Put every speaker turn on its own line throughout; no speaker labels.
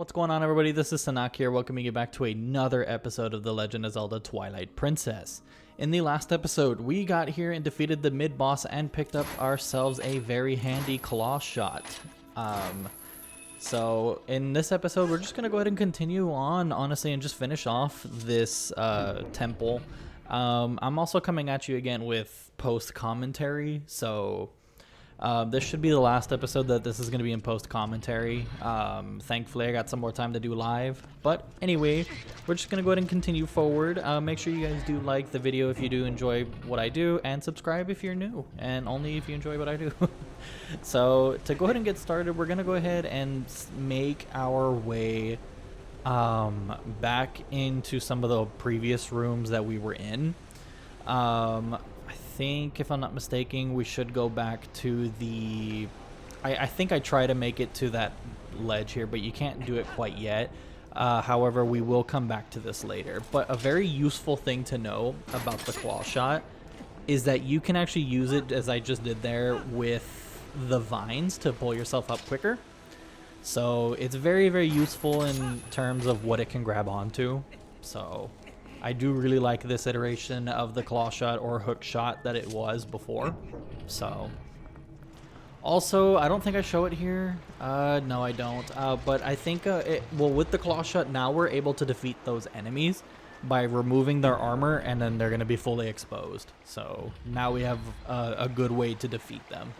What's going on, everybody? This is Sunaak here, welcoming you back to another episode of The Legend of Zelda Twilight Princess. In the last episode, we got here and defeated the mid-boss and picked up ourselves a very handy claw shot. So in this episode, we're just going to go ahead and continue on, honestly, and just finish off this temple. I'm also coming at you again with post-commentary, so... this should be the last episode that this is going to be in post-commentary. Thankfully, I got some more time to do live. But anyway, we're just going to go ahead and continue forward. Make sure you guys do like the video if you do enjoy what I do, and subscribe if you're new, and only if you enjoy what I do. So, to go ahead and get started, we're going to go ahead and make our way back into some of the previous rooms that we were in. I think, if I'm not mistaken, we should go back to the... I think I try to make it to that ledge here, but you can't do it quite yet. However, we will come back to this later. But a very useful thing to know about the claw shot is that you can actually use it, as I just did there, with the vines to pull yourself up quicker. So it's very, very useful in terms of what it can grab onto. So... I do really like this iteration of the claw shot or hook shot that it was before. So, also, I don't think I show it here. No, I don't. But I think, well, with the claw shot, now we're able to defeat those enemies by removing their armor, and then they're going to be fully exposed. So, now we have a good way to defeat them.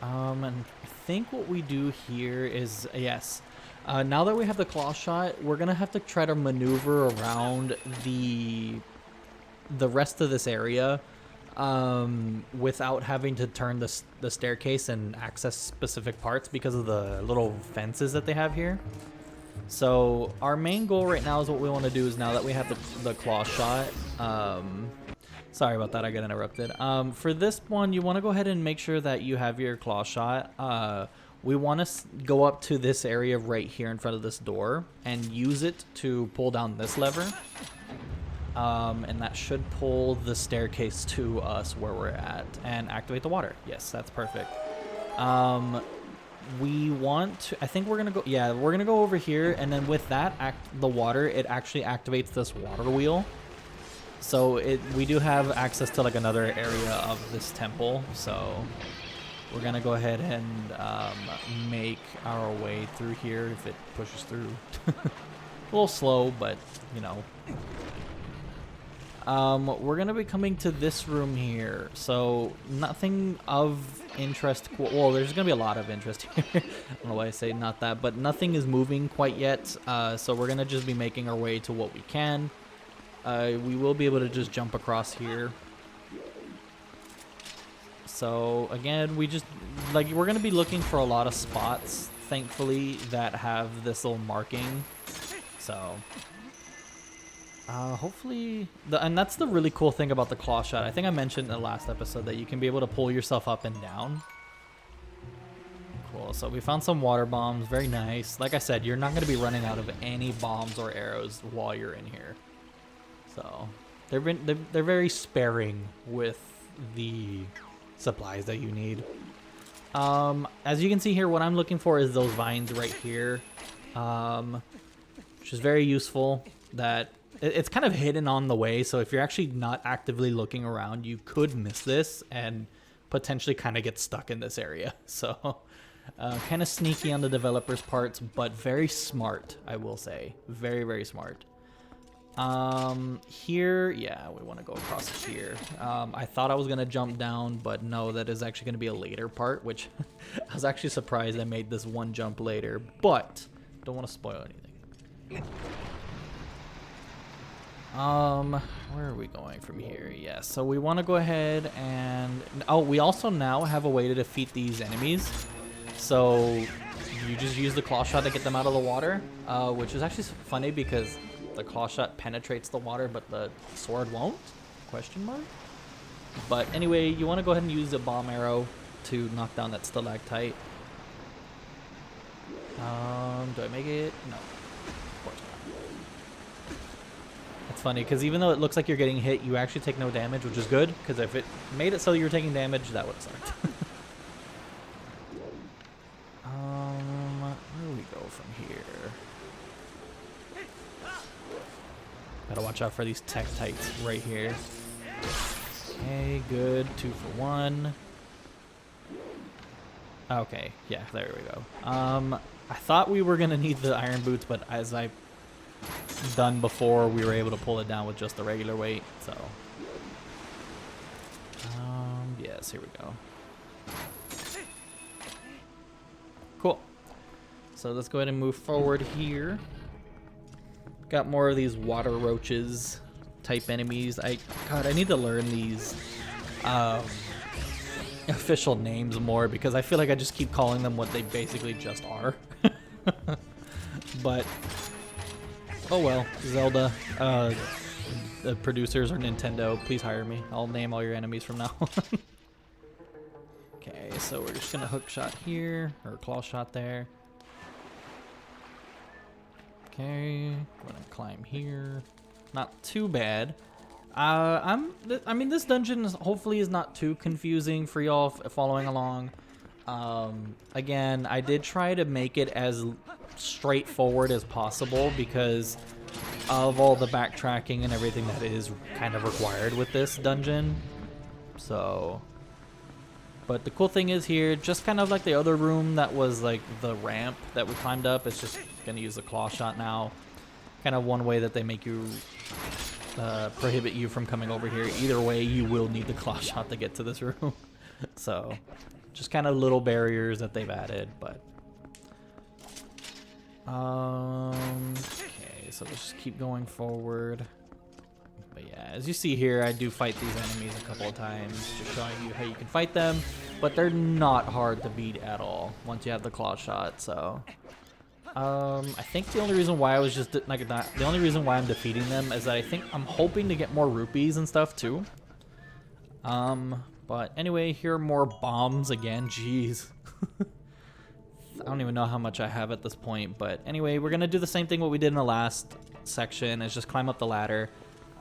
And I think what we do here is, yes... now that we have the claw shot, we're gonna have to try to maneuver around the rest of this area without having to turn the staircase and access specific parts because of the little fences that they have here. So our main goal right now is what we want to do is, now that we have the claw shot, sorry about that, I got interrupted. For this one, you want to go ahead and make sure that you have your claw shot. We want to go up to this area right here in front of this door and use it to pull down this lever. And that should pull the staircase to us where we're at and activate the water. Yes, that's perfect. We want to, I think we're going to go, yeah, we're going to go over here, and then with that, the water, it actually activates this water wheel. So we do have access to like another area of this temple, so... We're going to go ahead and make our way through here if it pushes through. A little slow, but, you know. We're going to be coming to this room here. So, nothing of interest. Well, there's going to be a lot of interest here. I don't know why I say not that, but nothing is moving quite yet. So, we're going to just be making our way to what we can. We will be able to just jump across here. So again, we're going to be looking for a lot of spots, thankfully, that have this little marking. So hopefully, and that's the really cool thing about the claw shot. I think I mentioned in the last episode that you can be able to pull yourself up and down. Cool. So we found some water bombs. Very nice. Like I said, you're not going to be running out of any bombs or arrows while you're in here. So they're very sparing with the supplies that you need. As you can see here, what I'm looking for is those vines right here, which is very useful. That it's kind of hidden on the way, so if you're actually not actively looking around, you could miss this and potentially kind of get stuck in this area. So kind of sneaky on the developers' parts, but very smart, I will say. Very, very smart. Here, yeah, we want to go across here. I thought I was going to jump down, but no, that is actually going to be a later part, which I was actually surprised I made this one jump later, but don't want to spoil anything. Where are we going from here? Yes, so we want to go ahead and, oh, we also now have a way to defeat these enemies. So you just use the claw shot to get them out of the water, which is actually funny because the claw shot penetrates the water, but the sword won't? Question mark? But anyway, you want to go ahead and use a bomb arrow to knock down that stalactite. Do I make it? No. Of course not. It's funny, because even though it looks like you're getting hit, you actually take no damage, which is good, because if it made it so you were taking damage, that would have sucked. Where do we go from watch out for these Tektites right here. Okay, good. 2 for 1. Okay, yeah, there we go. I thought we were gonna need the iron boots, but as I've done before, we were able to pull it down with just the regular weight, so. Yes, here we go. Cool. So let's go ahead and move forward here. Got more of these water roaches type enemies. God, I need to learn these official names more because I feel like I just keep calling them what they basically just are. But oh well, Zelda. The producers or Nintendo, please hire me. I'll name all your enemies from now on. Okay, so we're just gonna hook shot here, or claw shot there. Okay, gonna climb here. Not too bad. I mean, this dungeon hopefully is not too confusing for y'all following along. Again, I did try to make it as straightforward as possible because of all the backtracking and everything that is kind of required with this dungeon. So, but the cool thing is here, just kind of like the other room that was like the ramp that we climbed up, it's just gonna use the claw shot now. Kind of one way that they make you prohibit you from coming over here. Either way, you will need the claw shot to get to this room. So, just kind of little barriers that they've added, but okay, so let's just keep going forward. But yeah, as you see here, I do fight these enemies a couple of times, just showing you how you can fight them, but they're not hard to beat at all once you have the claw shot. So I think the only reason why I was just like the only reason why I'm defeating them is that I think I'm hoping to get more rupees and stuff too. But anyway, here are more bombs again. Jeez. I don't even know how much I have at this point, but anyway, we're gonna do the same thing what we did in the last section, is just climb up the ladder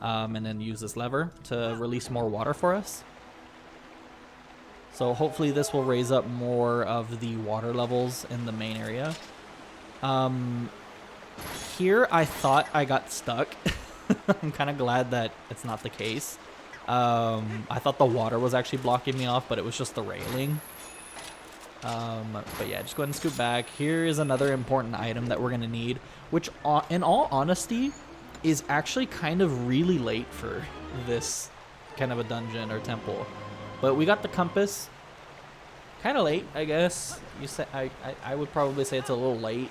and then use this lever to release more water for us. So hopefully this will raise up more of the water levels in the main area. Here I thought I got stuck. I'm kind of glad that it's not the case. I thought the water was actually blocking me off, but it was just the railing. But yeah, just go ahead and scoot back. Here is another important item that we're going to need, which in all honesty is actually kind of really late for this kind of a dungeon or temple. But we got the compass. Kind of late, I guess. You say I would probably say it's a little late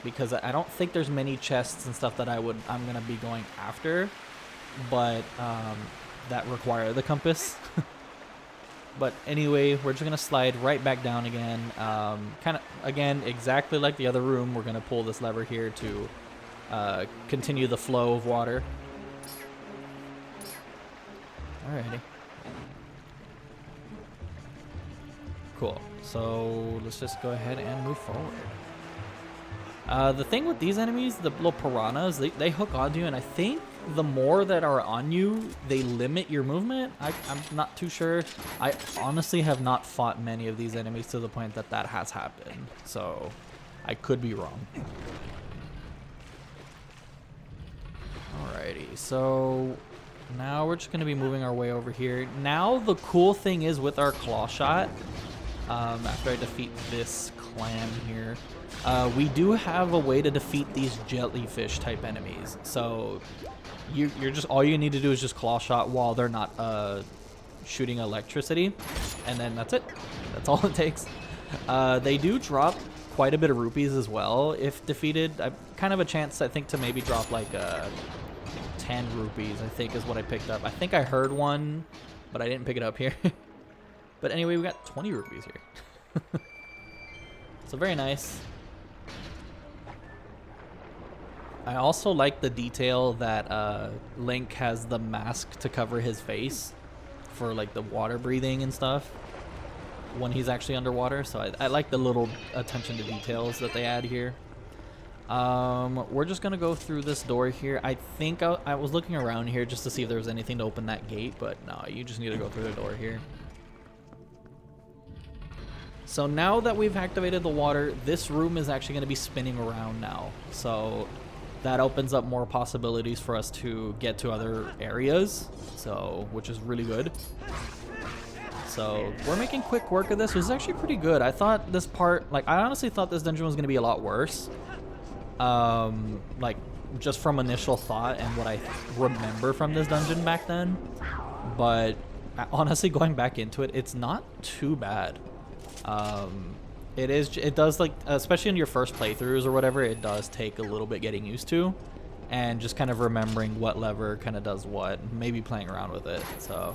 because I don't think there's many chests and stuff that I'm going to be going after, but that require the compass. But anyway, we're just going to slide right back down again. Kind of, again, exactly like the other room, we're going to pull this lever here to continue the flow of water. Alrighty. Cool. So let's just go ahead and move forward. The thing with these enemies, the little piranhas, they hook onto you, and I think the more that are on you, they limit your movement. I'm not too sure. I honestly have not fought many of these enemies to the point that that has happened. So I could be wrong. Alrighty, so now we're just going to be moving our way over here. Now the cool thing is with our claw shot, after I defeat this clan here, we do have a way to defeat these jellyfish type enemies. So you're just, all you need to do is just claw shot while they're not shooting electricity, and then that's it. That's all it takes. They do drop quite a bit of rupees as well if defeated. Kind of a chance, I think, to maybe drop like 10 rupees, I think is what I picked up. I think I heard one, but I didn't pick it up here. But anyway, we got 20 rupees here. So very nice. I also like the detail that Link has the mask to cover his face for like the water breathing and stuff when he's actually underwater. So I like the little attention to details that they add here. We're just gonna go through this door here. I think I was looking around here just to see if there was anything to open that gate, but no, you just need to go through the door here. So now that we've activated the water, this room is actually going to be spinning around now. So that opens up more possibilities for us to get to other areas, so which is really good. So we're making quick work of this. It was actually pretty good. I thought this part, like, I honestly thought this dungeon was going to be a lot worse. Like, just from initial thought and what I remember from this dungeon back then. But honestly, going back into it, it's not too bad. It does, like, especially in your first playthroughs or whatever, it does take a little bit getting used to. And just kind of remembering what lever kind of does what, maybe playing around with it, so...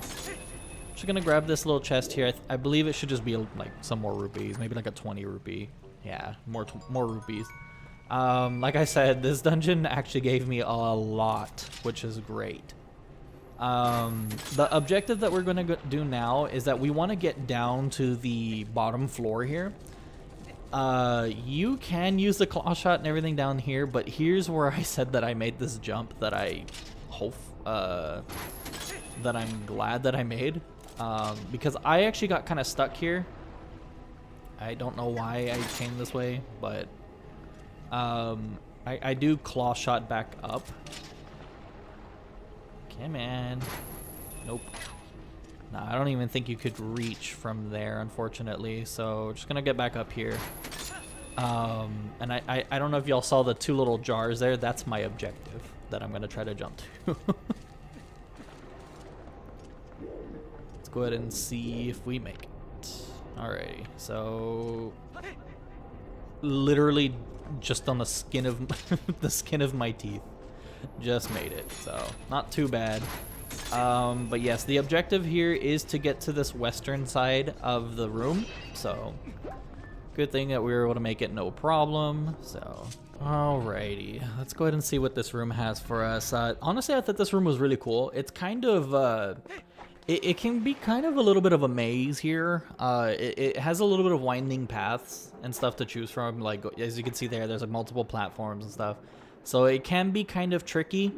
Just gonna grab this little chest here. I believe it should just be like some more rupees, maybe like a 20 rupee. Yeah, more rupees. Like I said, this dungeon actually gave me a lot, which is great. The objective that we're gonna do now is that we want to get down to the bottom floor here. You can use the claw shot and everything down here, but here's where I said that I made this jump that I hope that I'm glad that I made. Because I actually got kind of stuck here. I don't know why I came this way, but I do claw shot back up. Come on. Nope. Nah, I don't even think you could reach from there, unfortunately. So just gonna get back up here. And I don't know if y'all saw the two little jars there. That's my objective that I'm gonna try to jump to. Go ahead and see if we make it. Alrighty, so literally just on the skin of the skin of my teeth, just made it. So not too bad. But yes, the objective here is to get to this western side of the room. So good thing that we were able to make it no problem. So alrighty, let's go ahead and see what this room has for us. Honestly, I thought this room was really cool. It's kind of it can be kind of a little bit of a maze here. It has a little bit of winding paths and stuff to choose from. Like, as you can see there, there's like multiple platforms and stuff. So it can be kind of tricky.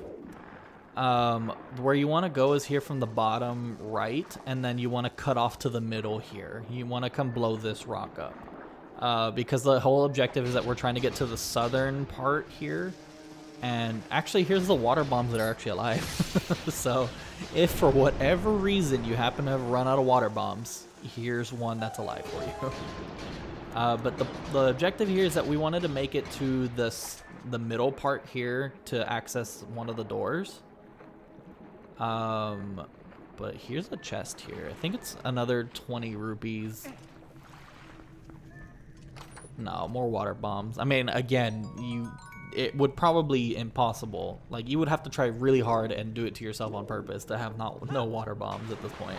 Where you want to go is here from the bottom right, and then you want to cut off to the middle here. You want to come blow this rock up. Because the whole objective is that we're trying to get to the southern part here. And actually, here's the water bombs that are actually alive. So if for whatever reason you happen to have run out of water bombs, here's one that's alive for you. But the objective here is that we wanted to make it to the middle part here to access one of the doors. But here's a chest here. I think it's another 20 rupees. No, more water bombs. I mean, again, it would probably impossible. Like, you would have to try really hard and do it to yourself on purpose to have no water bombs at this point.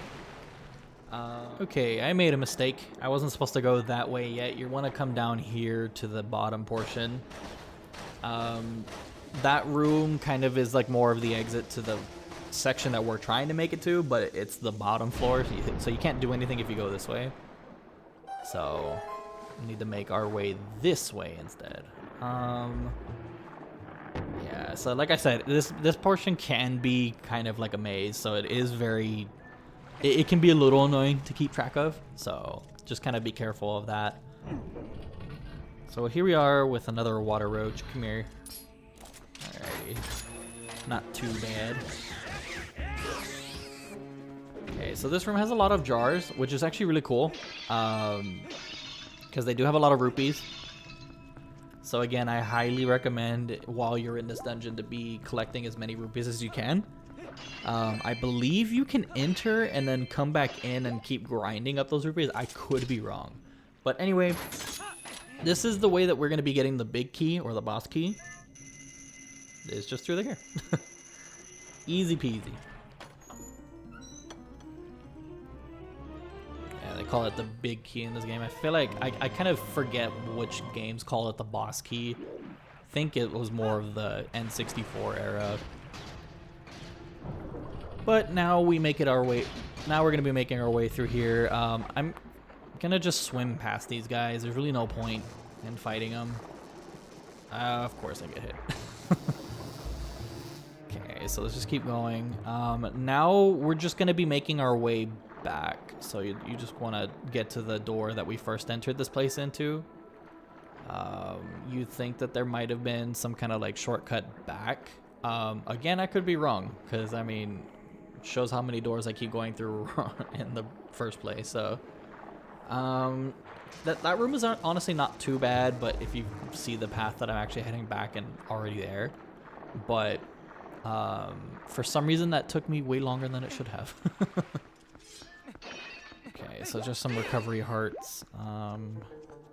Okay, I made a mistake. I wasn't supposed to go that way yet. You want to come down here to the bottom portion. That room kind of is like more of the exit to the section that we're trying to make it to, but it's the bottom floor, so you can't do anything if you go this way. So we need to make our way this way instead. Yeah, so like I said, this portion can be kind of like a maze, so it is very... It can be a little annoying to keep track of, so just kind of be careful of that. So here we are with another water roach. Come here. Alrighty. Not too bad. Okay, so this room has a lot of jars, which is actually really cool, because they do have a lot of rupees. So again, I highly recommend while you're in this dungeon to be collecting as many rupees as you can. I believe you can enter and then come back in and keep grinding up those rupees. I could be wrong. But anyway, this is the way that we're going to be getting the big key or the boss key. It's just through there. Easy peasy. Yeah, they call it the big key in this game. I feel like I kind of forget which games call it the boss key. I think it was more of the N64 era. But now we make it our way. Now we're gonna be making our way through here. I'm gonna just swim past these guys. There's really no point in fighting them. Of course I get hit. Okay, so let's just keep going. Now we're just gonna be making our way back. So you just want to get to the door that we first entered this place into. You'd think that there might have been some kind of like shortcut back. Again, I could be wrong, because I mean, it shows how many doors I keep going through in the first place. So that room is honestly not too bad, but if you see the path that I'm actually heading back and already there, but for some reason that took me way longer than it should have. Okay, so just some recovery hearts.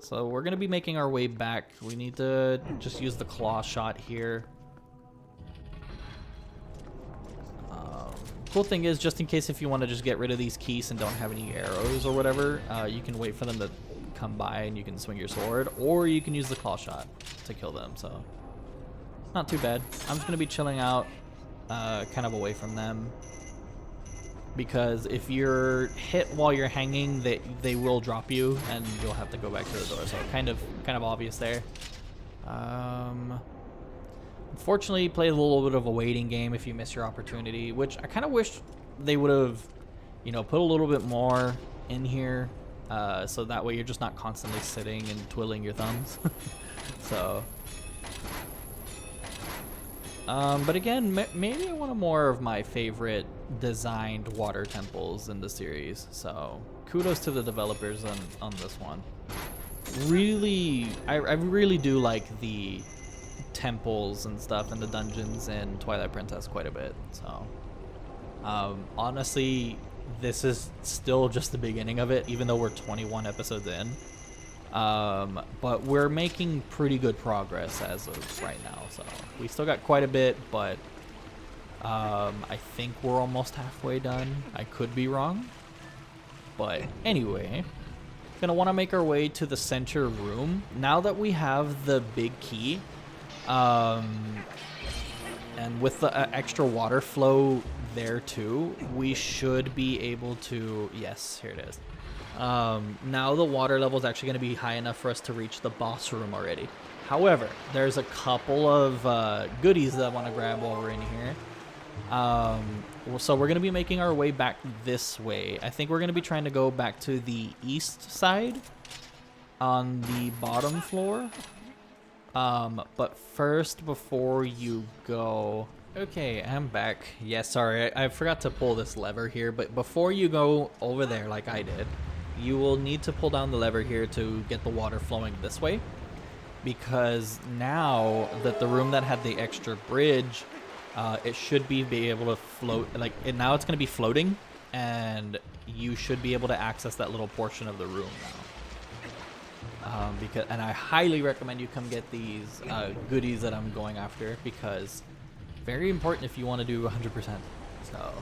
So we're gonna be making our way back. We need to just use the claw shot here. Cool thing is, just in case if you want to just get rid of these keys and don't have any arrows or whatever, you can wait for them to come by and you can swing your sword, or you can use the claw shot to kill them. So not too bad. I'm just gonna be chilling out, kind of away from them, because if you're hit while you're hanging, they will drop you and you'll have to go back to the door. So kind of obvious there. Unfortunately, play a little bit of a waiting game if you miss your opportunity, which I kind of wish they would have, you know, put a little bit more in here, so that way you're just not constantly sitting and twiddling your thumbs. So, but again, maybe one of more of my favorite designed water temples in the series. So kudos to the developers on this one. Really, I really do like the temples and stuff and the dungeons in Twilight Princess quite a bit. So honestly, this is still just the beginning of it, even though we're 21 episodes in. But we're making pretty good progress as of right now. So we still got quite a bit, but I think we're almost halfway done. I could be wrong, but anyway, gonna want to make our way to the center room now that we have the big key. And with the extra water flow there too, we should be able to, yes, here it is. Now the water level is actually going to be high enough for us to reach the boss room already. However, there's a couple of goodies that I want to grab while we're in here. So we're going to be making our way back this way. I think we're going to be trying to go back to the east side on the bottom floor. But first, before you go... Okay, I'm back. Yeah, sorry, I forgot to pull this lever here, but before you go over there like I did, you will need to pull down the lever here to get the water flowing this way, because now that the room that had the extra bridge, it should be able to float, like, now it's going to be floating, and you should be able to access that little portion of the room now. And I highly recommend you come get these goodies that I'm going after, because very important if you want to do 100%. So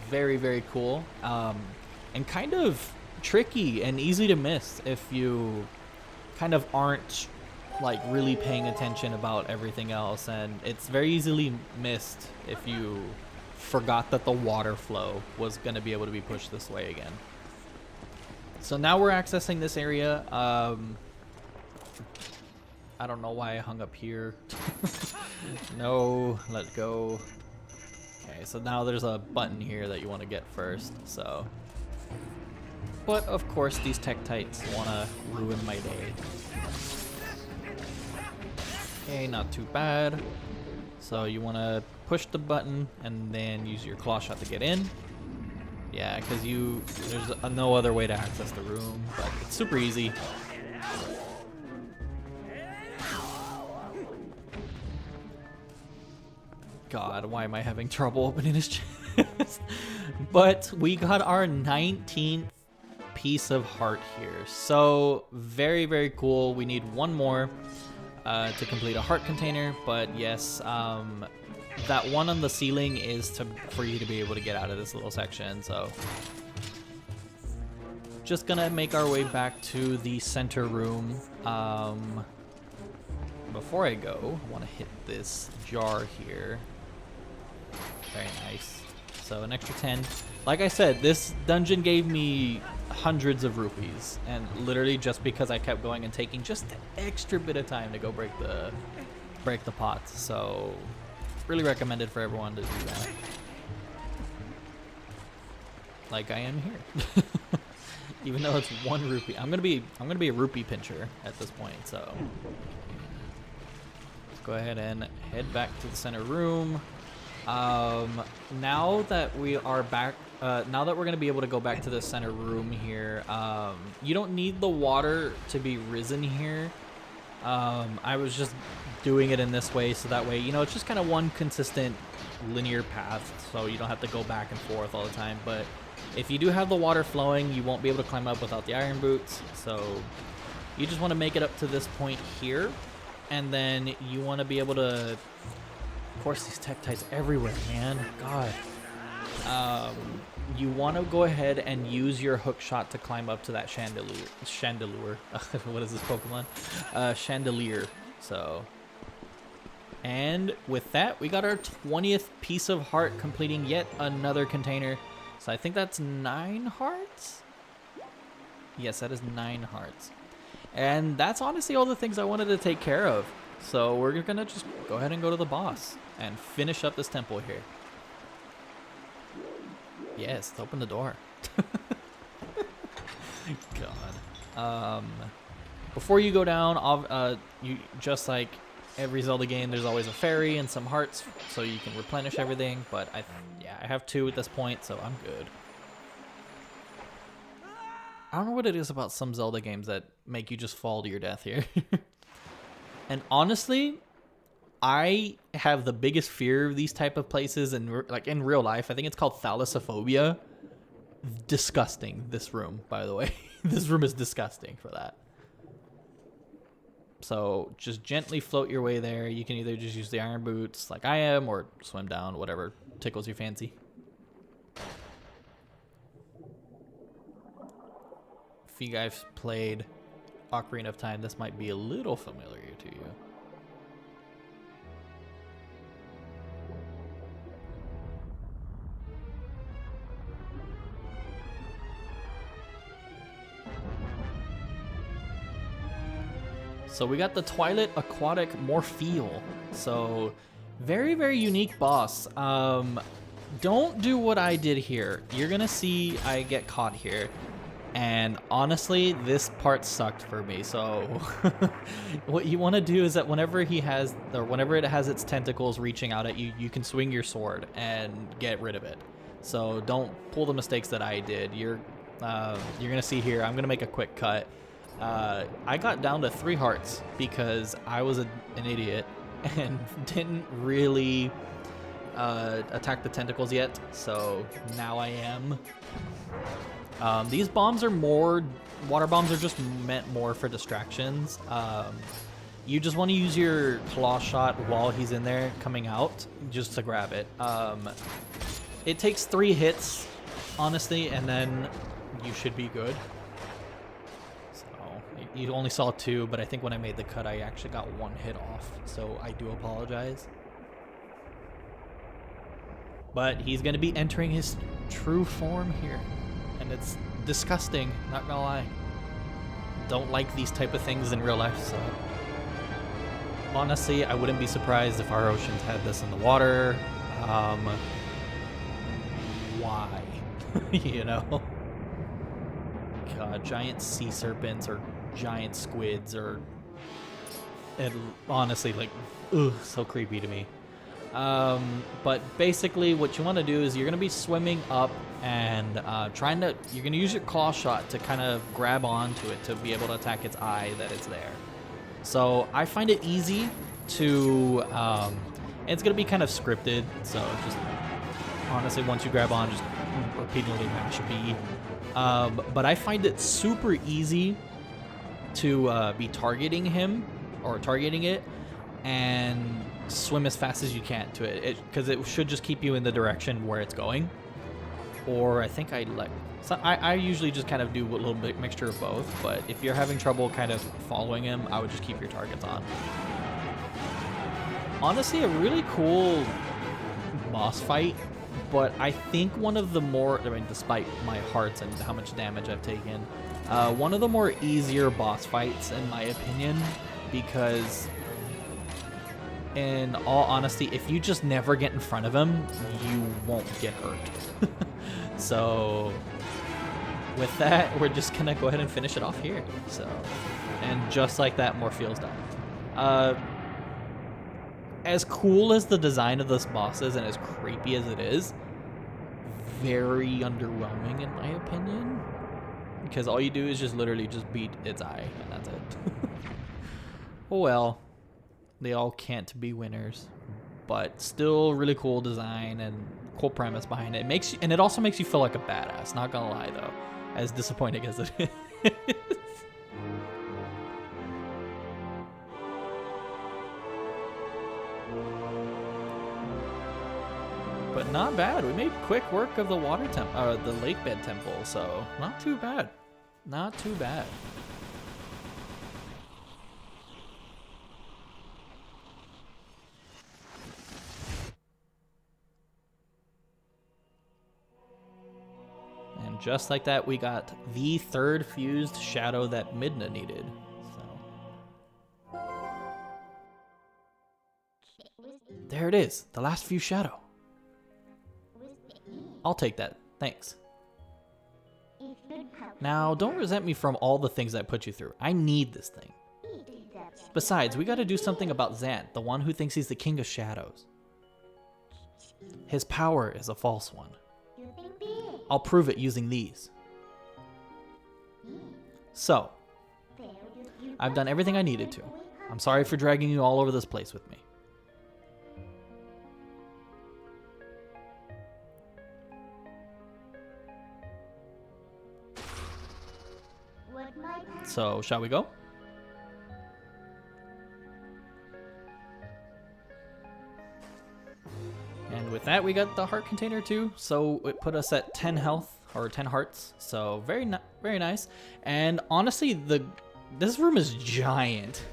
very, very cool, and kind of tricky and easy to miss if you kind of aren't like really paying attention about everything else, and it's very easily missed if you forgot that the water flow was going to be able to be pushed this way again. So now we're accessing this area. I don't know why I hung up here. No, let go. Okay, so now there's a button here that you want to get first. So, but of course these Tektites want to ruin my day. Okay, not too bad. So you want to push the button and then use your claw shot to get in. Yeah, because there's no other way to access the room, but it's super easy. God, why am I having trouble opening his chest? But we got our 19th piece of heart here. So very, very cool. We need one more to complete a heart container, but yes, that one on the ceiling is for you to be able to get out of this little section. So just gonna make our way back to the center room. Before I go, I want to hit this jar here. Very nice. So an extra 10. Like I said, this dungeon gave me hundreds of rupees, and literally just because I kept going and taking just the extra bit of time to go break the pots. So really recommended for everyone to do that, like I am here. Even though it's 1 rupee. I'm gonna be a rupee pincher at this point, so let's go ahead and head back to the center room. Now that we are back, now that we're gonna be able to go back to the center room here, you don't need the water to be risen here. I was just doing it in this way, so that way, you know, it's just kind of one consistent linear path, so you don't have to go back and forth all the time. But if you do have the water flowing, you won't be able to climb up without the iron boots, so you just want to make it up to this point here, and then you want to be able to, of course, these tektites everywhere, man, God. You want to go ahead and use your hook shot to climb up to that chandelier. What is this Pokemon? Chandelier. So, and with that, we got our 20th piece of heart, completing yet another container. So I think that's 9 hearts. Yes, that is 9 hearts. And that's honestly all the things I wanted to take care of. So we're gonna just go ahead and go to the boss and finish up this temple here. Yes, let's open the door. God. Before you go down, you just like every Zelda game, there's always a fairy and some hearts, so you can replenish everything. But I have 2 at this point, so I'm good. I don't know what it is about some Zelda games that make you just fall to your death here. And honestly, I have the biggest fear of these type of places, and like in real life, I think it's called thalassophobia. Disgusting, this room, by the way. This room is disgusting for that. So just gently float your way there. You can either just use the iron boots like I am, or swim down, whatever tickles your fancy. If you guys played Ocarina of Time, this might be a little familiar to you. So we got the Twilight Aquatic Morpheel. So very, very unique boss. Don't do what I did here. You're gonna see I get caught here. And honestly, this part sucked for me. So what you want to do is that whenever it has its tentacles reaching out at you, you can swing your sword and get rid of it. So don't pull the mistakes that I did. You're gonna see here, I'm gonna make a quick cut. I got down to 3 hearts because I was an idiot and didn't really attack the tentacles yet, so now I am. These bombs are water bombs are just meant more for distractions. You just want to use your claw shot while he's in there coming out, just to grab it. It takes 3 hits, honestly, and then you should be good. You only saw 2, but I think when I made the cut, I actually got 1 hit off, so I do apologize. But he's going to be entering his true form here, and it's disgusting, not gonna lie. Don't like these type of things in real life, so... Honestly, I wouldn't be surprised if our oceans had this in the water. Why? You know? God, giant sea serpents or giant squids or... And honestly, like, ugh, so creepy to me. But basically what you want to do is you're going to be swimming up and you're going to use your claw shot to kind of grab onto it to be able to attack its eye that it's there. So I find it easy to, it's going to be kind of scripted. So just honestly, once you grab on, just repeatedly mash B. But I find it super easy to be targeting him or targeting it and swim as fast as you can to it, because it should just keep you in the direction where it's going. Or I think I usually just kind of do a little bit mixture of both, but if you're having trouble kind of following him, I would just keep your targets on. Honestly, a really cool boss fight, but I think one of the more, despite my hearts and how much damage I've taken, one of the more easier boss fights in my opinion, because in all honesty, if you just never get in front of him, you won't get hurt. So with that, we're just gonna go ahead and finish it off here. So, and just like that, Morpheel's done. As cool as the design of this boss is and as creepy as it is, very underwhelming in my opinion. Because all you do is just literally just beat its eye, and that's it. Oh well, they all can't be winners, but still really cool design and cool premise behind it. And it also makes you feel like a badass. Not gonna lie though, as disappointing as it is. But not bad. We made quick work of the the Lakebed Temple, so not too bad. Not too bad. And just like that, we got the third fused shadow that Midna needed. So there it is, the last fused shadow. I'll take that, thanks. Now, don't resent me from all the things I put you through. I need this thing. Besides, we gotta do something about Zant, the one who thinks he's the king of shadows. His power is a false one. I'll prove it using these. So, I've done everything I needed to. I'm sorry for dragging you all over this place with me. So, shall we go? And with that, we got the heart container too. So it put us at 10 health, or 10 hearts. So very nice. And honestly, this room is giant.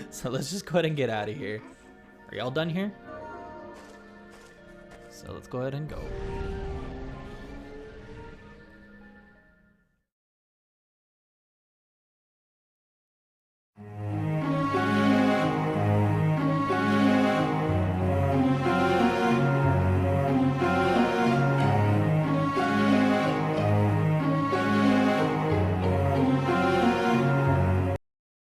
So let's just go ahead and get out of here. Are y'all done here? So let's go ahead and go.